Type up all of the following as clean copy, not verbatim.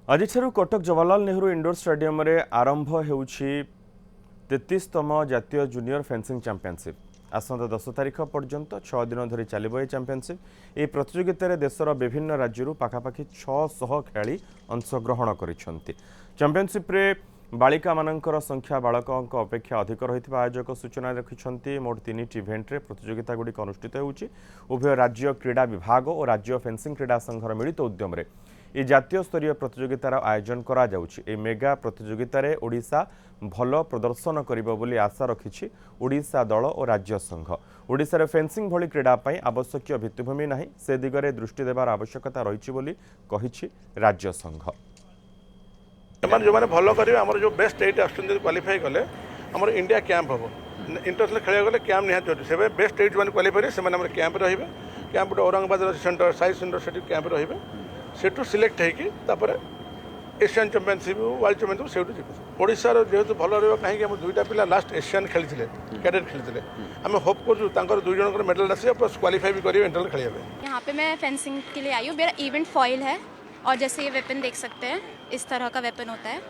आज Cuttack Jawaharlal Nehru indoor stadium रे आरंभ होउछि 33तम जातीय जूनियर फेंसिंग चैंपियनशिप। आसंता 10 तारिख पर्यंत 6 दिन धरी चलिबो ए चैंपियनशिप। ए प्रतियोगिता देशर विभिन्न राज्यों पाखापाखि 600 खेलाड़ी अंशग्रहण करिसेंति। चैंपियनशिप रे बालिका मानकर संख्या बालकों अपेक्षा अधिक रही आयोजक सूचना रखिंट। मोट 3 इवेंट रे प्रतियोगिता गुड़िक अनुष्ठित होउछि। उभय राज्य क्रीड़ा विभाग और राज्य फेंसिंग क्रीड़ा संघर मिलित उद्यम रे ए जातीय स्तरीय प्रतियोगितार आयोजन करा जाउछि। ए मेगा प्रतियोगिता रे ओडिशा भल प्रदर्शन करिबो बोली आशा रखिछि ओडिशा दल और राज्य संघ। ओडिशा रे फेंसिंग भली क्रीड़ा पई आवश्यक भित्तिभूमि नाही से दिगरे दृष्टि देबार आवश्यकता रहिछि बोली कहिछि राज्य संघ। एमान जो माने भलो करिवे हमर जो बेस्ट 8 आस्टन क्वालिफाई कले हमर इंडिया कैंप हबो। इंटरनेशनल खेले गले कैंप निहा जरूरी सेबे बेस्ट 8 माने क्वालिफाई से माने हमर कैंप रहिबे। कैंप औरंगाबाद सेंटर साइज सेंटर सेठी कैंप रहिबे। सेठू सिलेक्ट है कि एशियन चैंपियनशिप वर्ल्ड चैंपियनशिप सेठू जीवे। ओडिशा रो जेहेतु भल रहबा कहीं हम दुईटा पिला लास्ट एशियन खेलथिले कैडेट खेलथिले। हम होप करजु तांकर दुई जणकर मेडल आसी प्लस क्वालिफाई भी करिवे इंटरनेशनल खेलिबे। यहाँ पे मैं फेंसिंग के लिए आई हूँ। मेरा इवेंट फॉइल है और जैसे ये वेपन देख सकते हैं इस तरह का वेपन होता है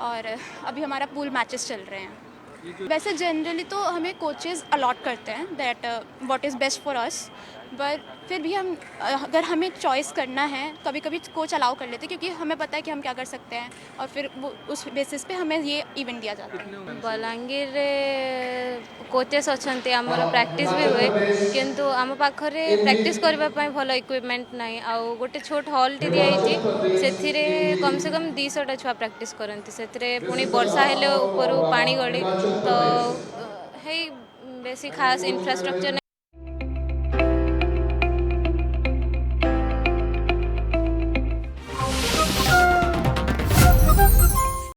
और अभी हमारा पूल मैचेस चल रहे हैं। वैसे जनरली तो हमें कोचेस अलॉट करते हैं that what is best for us, but फिर भी हम अगर हमें चॉइस करना है कभी कभी कोच अलाउ कर लेते हैं क्योंकि हमें पता है कि हम क्या कर सकते हैं और फिर वो उस बेसिस पे हमें ये इवेंट दिया जाता है। बलांगीर कोचेस अच्छा आमर प्रैक्टिस भी हुए किंतु आम पाखरे प्रैक्टिस करने भल इक्विपमेंट नहीं आउ गोटे छोट हॉल टी दिखाई कम से कम 200 छुआ प्रैक्टिस करती से पुणी वर्षा हेले ऊपर पानी गड़ी तो है बेसी खास इंफ्रास्ट्रक्चर